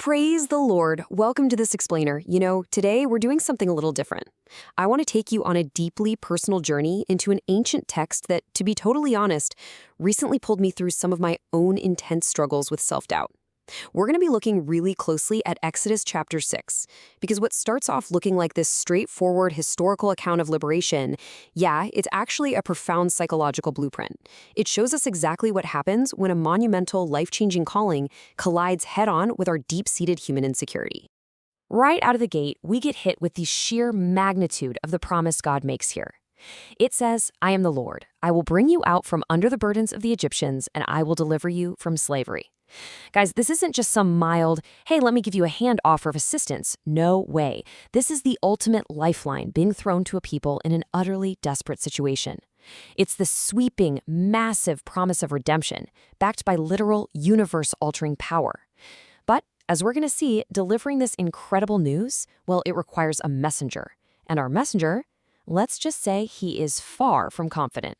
Praise the Lord. Welcome to this explainer. Today we're doing something a little different. I want to take you on a deeply personal journey into an ancient text that, to be totally honest, recently pulled me through some of my own intense struggles with self-doubt. We're going to be looking really closely at Exodus chapter 6, because what starts off looking like this straightforward historical account of liberation, it's actually a profound psychological blueprint. It shows us exactly what happens when a monumental, life-changing calling collides head-on with our deep-seated human insecurity. Right out of the gate, we get hit with the sheer magnitude of the promise God makes here. It says, "I am the Lord. I will bring you out from under the burdens of the Egyptians, and I will deliver you from slavery." Guys, this isn't just some mild, hey, let me give you a hand offer of assistance. No way. This is the ultimate lifeline being thrown to a people in an utterly desperate situation. It's the sweeping, massive promise of redemption, backed by literal, universe-altering power. But, as we're going to see, delivering this incredible news, well, it requires a messenger. And our messenger, let's just say he is far from confident.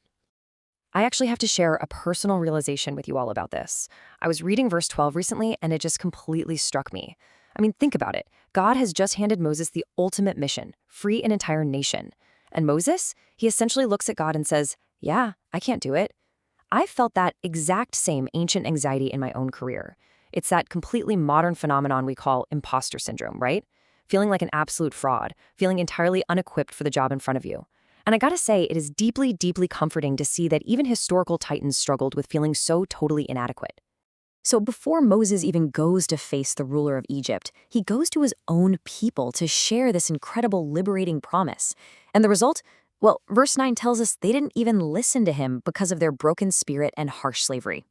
I actually have to share a personal realization with you all about this. I was reading verse 12 recently, and it just completely struck me. I mean, think about it. God has just handed Moses the ultimate mission, free an entire nation. And Moses, he essentially looks at God and says, yeah, I can't do it. I felt that exact same ancient anxiety in my own career. It's that completely modern phenomenon we call imposter syndrome, right? Feeling like an absolute fraud, feeling entirely unequipped for the job in front of you. And I gotta say, it is deeply, deeply comforting to see that even historical titans struggled with feeling so totally inadequate. So before Moses even goes to face the ruler of Egypt, he goes to his own people to share this incredible liberating promise. And the result? Well, verse 9 tells us they didn't even listen to him because of their broken spirit and harsh slavery.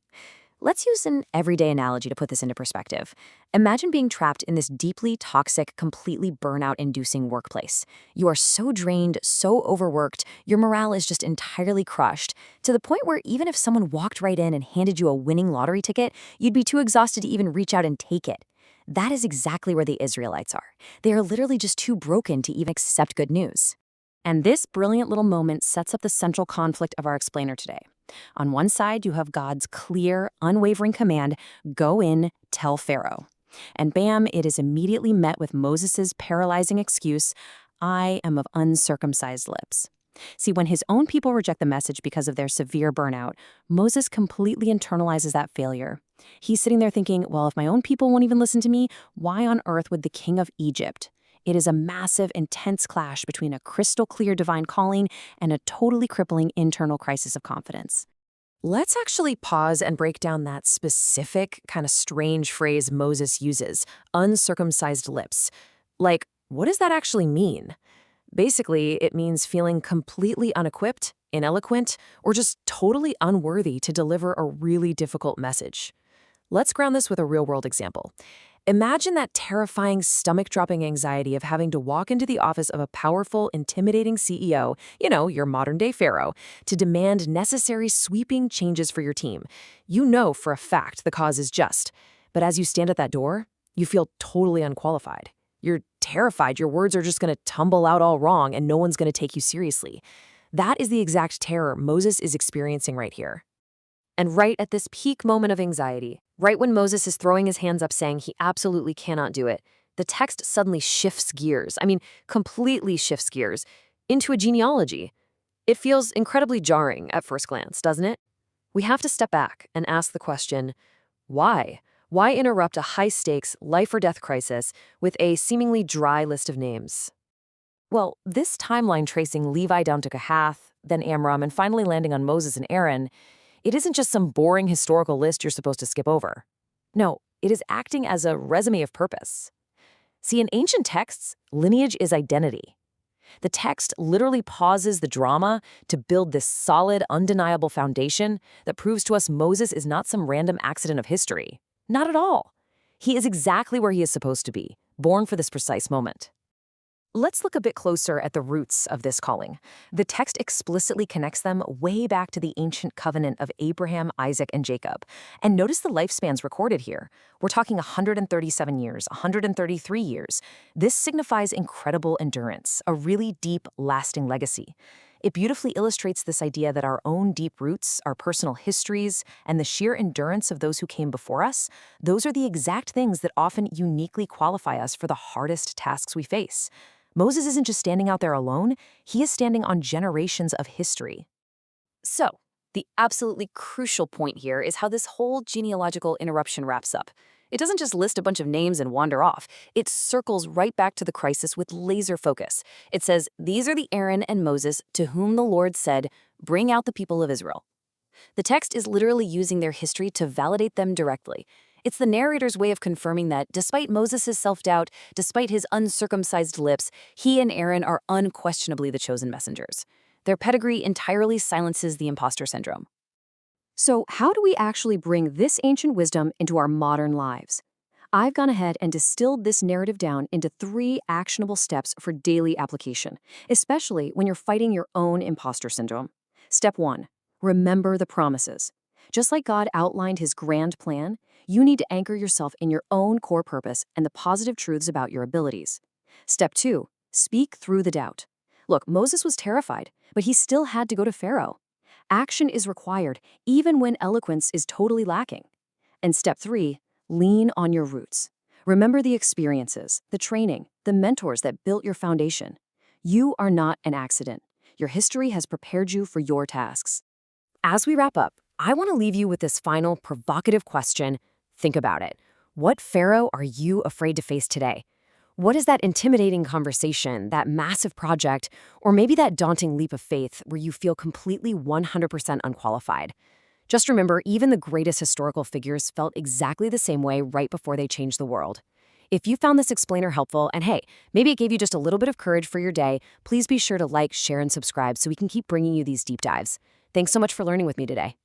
Let's use an everyday analogy to put this into perspective. Imagine being trapped in this deeply toxic, completely burnout-inducing workplace. You are so drained, so overworked, your morale is just entirely crushed, to the point where even if someone walked right in and handed you a winning lottery ticket, you'd be too exhausted to even reach out and take it. That is exactly where the Israelites are. They are literally just too broken to even accept good news. And this brilliant little moment sets up the central conflict of our explainer today. On one side, you have God's clear, unwavering command, go in, tell Pharaoh. And bam, it is immediately met with Moses' paralyzing excuse, I am of uncircumcised lips. See, when his own people reject the message because of their severe burnout, Moses completely internalizes that failure. He's sitting there thinking, well, if my own people won't even listen to me, why on earth would the king of Egypt? It is a massive, intense clash between a crystal-clear divine calling and a totally crippling internal crisis of confidence. Let's actually pause and break down that specific, kind of strange phrase Moses uses, uncircumcised lips. Like, what does that actually mean? Basically, it means feeling completely unequipped, ineloquent, or just totally unworthy to deliver a really difficult message. Let's ground this with a real-world example. Imagine that terrifying, stomach-dropping anxiety of having to walk into the office of a powerful, intimidating CEO, your modern-day Pharaoh, to demand necessary sweeping changes for your team. You know for a fact the cause is just. But as you stand at that door, you feel totally unqualified. You're terrified your words are just going to tumble out all wrong and no one's going to take you seriously. That is the exact terror Moses is experiencing right here. And right at this peak moment of anxiety, right when Moses is throwing his hands up saying he absolutely cannot do it, the text suddenly shifts gears. Completely shifts gears into a genealogy. It feels incredibly jarring at first glance, doesn't it? We have to step back and ask the question, why? Why interrupt a high-stakes, life-or-death crisis with a seemingly dry list of names? Well, this timeline tracing Levi down to Kohath, then Amram, and finally landing on Moses and Aaron, it isn't just some boring historical list you're supposed to skip over. No, it is acting as a resume of purpose. See, in ancient texts, lineage is identity. The text literally pauses the drama to build this solid, undeniable foundation that proves to us Moses is not some random accident of history. Not at all. He is exactly where he is supposed to be, born for this precise moment. Let's look a bit closer at the roots of this calling. The text explicitly connects them way back to the ancient covenant of Abraham, Isaac, and Jacob. And notice the lifespans recorded here. We're talking 137 years, 133 years. This signifies incredible endurance, a really deep, lasting legacy. It beautifully illustrates this idea that our own deep roots, our personal histories, and the sheer endurance of those who came before us, those are the exact things that often uniquely qualify us for the hardest tasks we face. Moses isn't just standing out there alone, he is standing on generations of history. So, the absolutely crucial point here is how this whole genealogical interruption wraps up. It doesn't just list a bunch of names and wander off. It circles right back to the crisis with laser focus. It says, "These are the Aaron and Moses to whom the Lord said, 'Bring out the people of Israel.'" The text is literally using their history to validate them directly. It's the narrator's way of confirming that, despite Moses' self-doubt, despite his uncircumcised lips, he and Aaron are unquestionably the chosen messengers. Their pedigree entirely silences the imposter syndrome. So, how do we actually bring this ancient wisdom into our modern lives? I've gone ahead and distilled this narrative down into 3 actionable steps for daily application, especially when you're fighting your own imposter syndrome. Step 1. Remember the promises. Just like God outlined his grand plan, you need to anchor yourself in your own core purpose and the positive truths about your abilities. Step 2. Speak through the doubt. Look, Moses was terrified, but he still had to go to Pharaoh. Action is required, even when eloquence is totally lacking. And step 3, lean on your roots. Remember the experiences, the training, the mentors that built your foundation. You are not an accident. Your history has prepared you for your tasks. As we wrap up, I want to leave you with this final provocative question. Think about it. What Pharaoh are you afraid to face today? What is that intimidating conversation, that massive project, or maybe that daunting leap of faith where you feel completely 100% unqualified? Just remember, even the greatest historical figures felt exactly the same way right before they changed the world. If you found this explainer helpful, and hey, maybe it gave you just a little bit of courage for your day, please be sure to like, share, and subscribe so we can keep bringing you these deep dives. Thanks so much for learning with me today.